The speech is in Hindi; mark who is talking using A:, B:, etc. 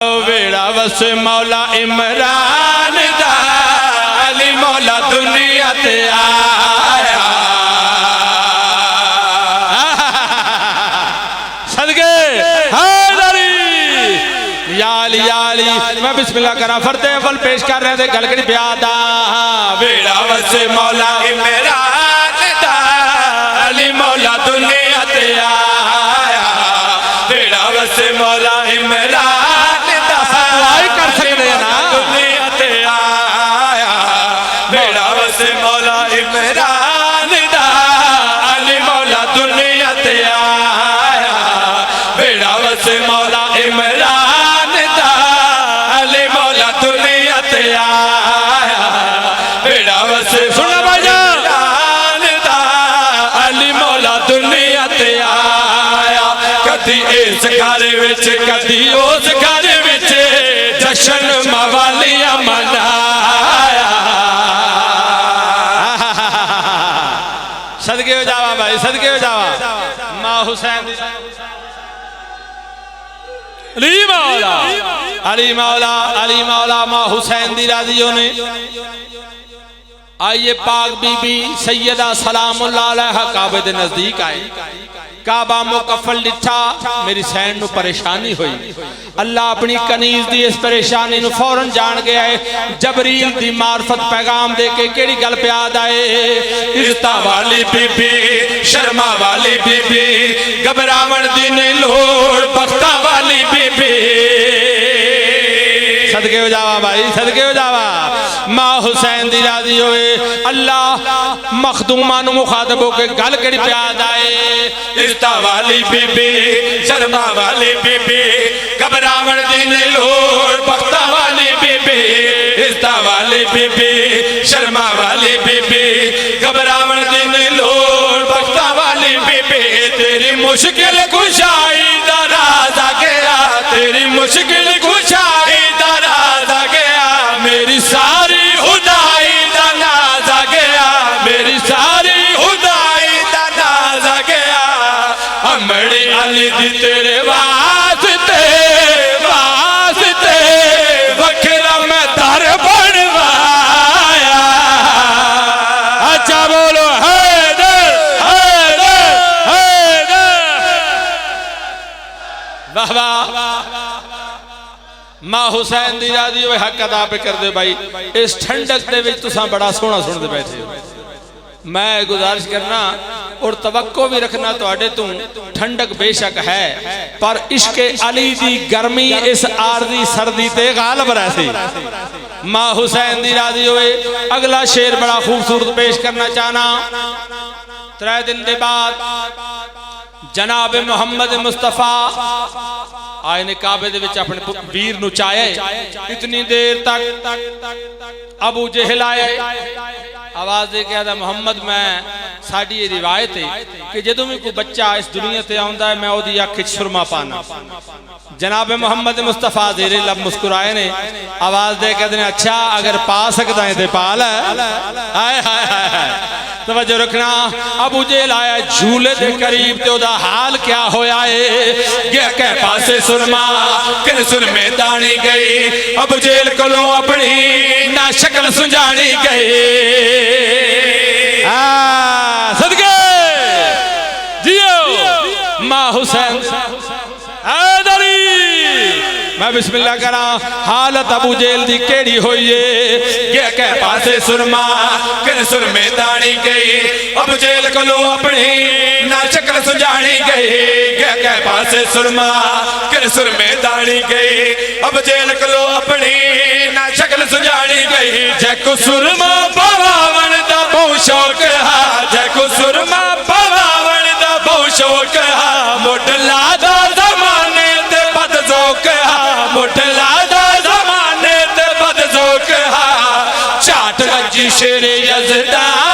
A: वेड़ा वस मौला इमरान दा अली मौला दुनिया ते आया सदके हैदरी याली याली। मैं बिस्मिल्लाह करा फरते अवल पेश कर रहे थे गलगड़ी प्यादा। वेड़ा वस मौला इमरान दा अली मौला दुनिया ते आया वेड़ा वस मौला इमरान कर सकते हैं ना दुनिया ते आया बेड़ा वस मौला इमरान दा अली मौला दुनिया ते आया बेड़ा वस मौला इमरान दा अली मौला दुनिया ते आया बेड़ा वस सुना भाईजान दा अली मौला दुनिया ते आया। कदी इस घर विच कदी उस घर विच जशन मवालिया मनाया। सदके हो जावा भाई सदके हो जावा। मां हुसैन अली मौला अली मौला अली मौला मां हुसैन दी राजियों ने आइए पाक बीबी सैयदा सलामुल्लाह अलैहा काबे दे नजदीक आई। काबा मुकफल लिठा मेरी सैन नु परेशानी हुई। अल्लाह अपनी कनीज दी इस परेशानी नु फौरन जान गया है। जबरील दी मार्फत पैगाम दे के केड़ी गल पे याद आए। इज्जता वाली बीबी शर्मा वाली बीबी घबरावण दी नहीं लोड़ बख्ता वाली बीबी। सदके हो जावा भाई सदके हो जावा। मां हुसैन दी राजी होए। अल्लाह मखदूमा नु मुखातब होके गल केड़ी पे याद आए। इज्जता वाली बीबी शर्मा वाली बीबी घबरावण दी नहीं लोड़ बख्ता वाली बीबी। इज्जता वाली बीबी शर्मा वाली बीबी घबरावण दी नहीं लोड़ बख्ता वाली बीबी। तेरी मुश्किल कुशाई दा राज आ गया तेरी मुश्किल कुशाई दा राज आ गया मेरी सारी खुदाई दा नाज आ गया मेरी सारी खुदाई दा नाज आ गया। अमड़ी अली दी तेरे वास्ते वास्ते वखरा मैं दर बनवाया। अच्छा बोलो हैदर हैदर हैदर वाह वाह। मां हुसैन दी राजी होए हक अदा पे कर दे भाई। इस ठंडक दे विच तुसां बड़ा सोहना सुनदे बैठे हो। मैं गुजारिश करना और तवक्को भी रखना तुहाडे तू ठंडक बेशक है पर इश्क अली दी गर्मी इस आरजी सर्दी ते गालिब रहसी। मां हुसैन दी राजी होए। अगला शेर बड़ा खूबसूरत पेश करना चाहना। 3 दिन के बाद जनाब मोहम्मद मुस्तफा आए ने काबे दे विच अपने वीर नु चाहे। इतनी देर तक अबू जहल आए आवाज दे के आदा मोहम्मद मैं साडी रिवायत है कि जदों भी कोई बच्चा इस दुनिया ते आउंदा है मैं ओदी अख विच सुरमा पाना। जनाब मोहम्मद मुस्तफा जेरे लब मुस्कुराए ने आवाज दे के आदे अच्छा अगर पा सकदा है ते पा ले। हाय हाय हाय तवज्जो रखना। अबू जहल आया झूले दे करीब ते ओदा हाल क्या होया है। गया के पासे सुरमा किन सुरमे दानी गई अबू जहल कोलों अपनी ना शक्ल सुझानी गई। सदके जियो मां हुसैन हैदरी। मैं बिस्मिल्लाह करा। हालत अबू जहल दी केड़ी होई है। गया के पासे सुरमा किन सुरमे दानी गई अबू जहल कोलों अपनी ना शक्ल सुझानी गई। गया के पासे सुरमा किन सुरमे दानी गई अबू जहल कोलों अपनी ना शक्ल सुझानी गई। जैको सुरमा पवावन दा बहु शौक हा जैको सुरमा पवावन दा बहु शौक हा मुढला दा ज़माने ते बदज़ौक हा मुढला दा ज़माने ते बदज़ौक हा। चाट वजी शेरे यज़दान